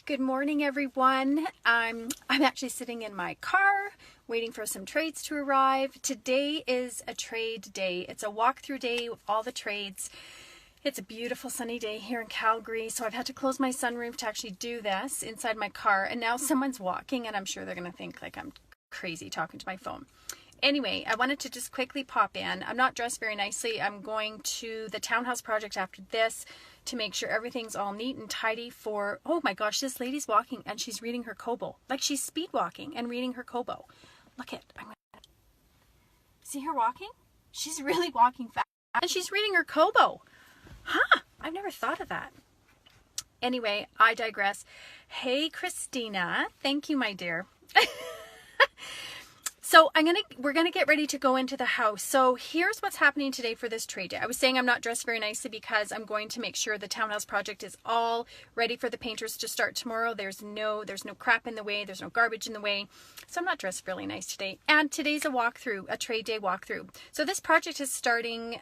Good morning, everyone. I'm actually sitting in my car waiting for some trades to arrive. Today is a trade day. It's a walkthrough day with all the trades. It's a beautiful sunny day here in Calgary, so I've had to close my sunroof to actually do this inside my car, and now someone's walking and I'm sure they're going to think like I'm crazy talking to my phone. Anyway, I wanted to just quickly pop in. I'm not dressed very nicely. I'm going to the townhouse project after this to make sure everything's all neat and tidy for, oh my gosh, this lady's walking and she's reading her Kobo. Like she's speed walking and reading her Kobo. Look at, see her walking? She's really walking fast and she's reading her Kobo. Huh, I've never thought of that. Anyway, I digress. Hey, Christina. Thank you, my dear. So we're gonna get ready to go into the house. So here's what's happening today for this trade day. I was saying I'm not dressed very nicely because I'm going to make sure the townhouse project is all ready for the painters to start tomorrow. There's no crap in the way. There's no garbage in the way. So I'm not dressed really nice today. And today's a walkthrough, a trade day walkthrough. So this project is starting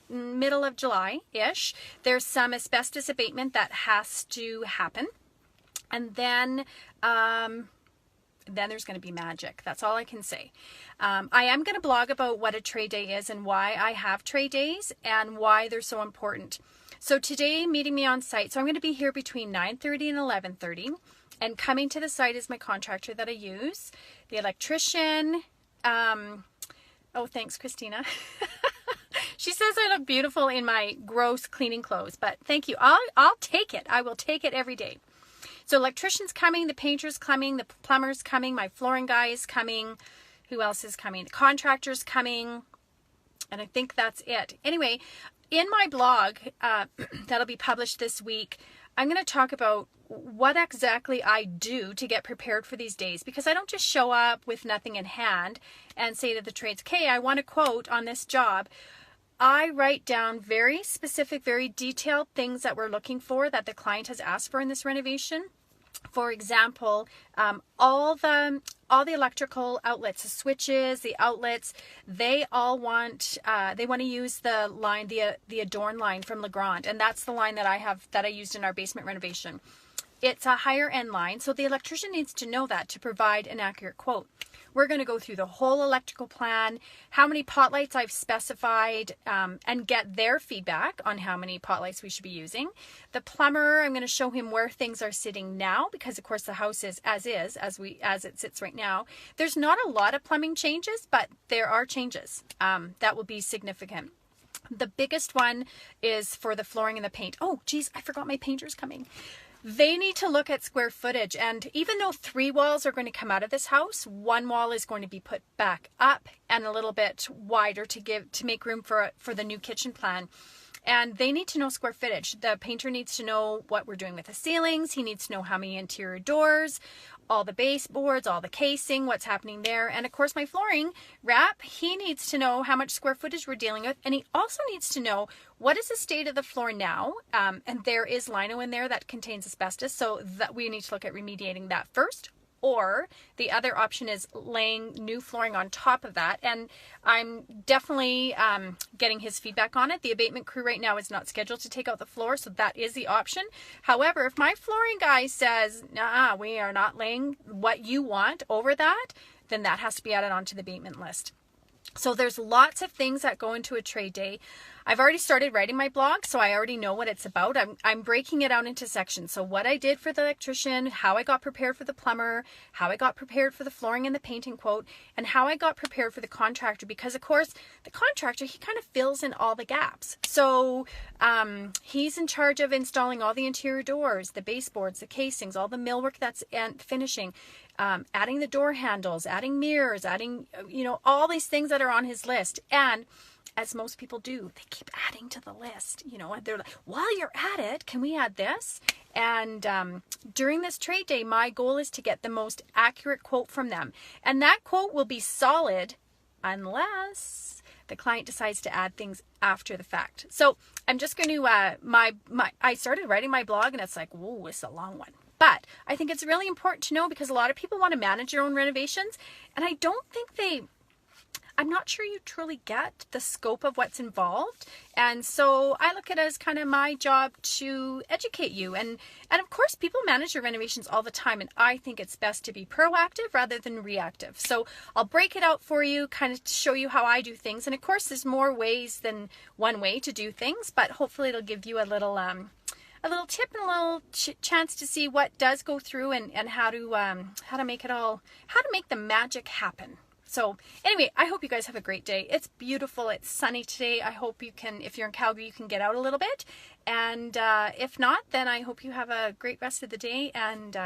middle of July-ish. There's some asbestos abatement that has to happen. And then there's going to be magic. That's all I can say. I am going to blog about what a trade day is and why I have trade days and why they're so important. So today, meeting me on site. So I'm going to be here between 9:30 and 11:30. And coming to the site is my contractor that I use, the electrician. Oh, thanks, Christina. She says I look beautiful in my gross cleaning clothes, but thank you. I'll take it. I will take it every day. So electrician's coming, the painter's coming, the plumber's coming, my flooring guy is coming. Who else is coming? The contractor's coming. And I think that's it. Anyway, in my blog that'll be published this week, I'm going to talk about what exactly I do to get prepared for these days, because I don't just show up with nothing in hand and say to the trades, okay, I want a quote on this job. I write down very specific, very detailed things that we're looking for that the client has asked for in this renovation. For example, all the electrical outlets, the switches, the outlets, they all want, they want to use the line, the Adorn line from Legrand. And that's the line that I used in our basement renovation. It's a higher end line. So the electrician needs to know that to provide an accurate quote. We're going to go through the whole electrical plan, how many pot lights I've specified, and get their feedback on how many pot lights we should be using. The plumber, I'm going to show him where things are sitting now, because of course the house is as it sits right now. There's not a lot of plumbing changes, but there are changes that will be significant. The biggest one is for the flooring and the paint. Oh, geez, I forgot my painter's coming. They need to look at square footage, and even though 3 walls are going to come out of this house, 1 wall is going to be put back up and a little bit wider to make room for the new kitchen plan. And they need to know square footage. The painter needs to know what we're doing with the ceilings. He needs to know how many interior doors, all the baseboards, all the casing, what's happening there. And of course, my flooring wrap, he needs to know how much square footage we're dealing with. And he also needs to know what is the state of the floor now. And there is lino in there that contains asbestos. So that we need to look at remediating that first. Or the other option is laying new flooring on top of that. And I'm definitely getting his feedback on it. The abatement crew right now is not scheduled to take out the floor, so that is the option. However, if my flooring guy says, nah, we are not laying what you want over that, then that has to be added onto the abatement list. So there's lots of things that go into a trade day. I've already started writing my blog, so I already know what it's about. I'm breaking it out into sections. So what I did for the electrician, how I got prepared for the plumber, how I got prepared for the flooring and the painting quote, and how I got prepared for the contractor. Because of course, the contractor, he kind of fills in all the gaps. So he's in charge of installing all the interior doors, the baseboards, the casings, all the millwork that's finishing. Adding the door handles, adding mirrors, adding, all these things that are on his list. And as most people do, they keep adding to the list, and they're like, while you're at it, can we add this? And during this trade day, my goal is to get the most accurate quote from them. And that quote will be solid unless the client decides to add things after the fact. So I'm just going to, I started writing my blog and it's like, whoa, it's a long one. But I think it's really important to know because a lot of people want to manage their own renovations. And I don't think I'm not sure you truly get the scope of what's involved. And so I look at it as kind of my job to educate you. And of course, people manage their renovations all the time. And I think it's best to be proactive rather than reactive. So I'll break it out for you, kind of to show you how I do things. And of course, there's more ways than one way to do things, but hopefully it'll give you a little tip and a little chance to see what does go through and how to make the magic happen. So anyway, I hope you guys have a great day. It's beautiful. It's sunny today. I hope you can, if you're in Calgary, you can get out a little bit. And if not, then I hope you have a great rest of the day. And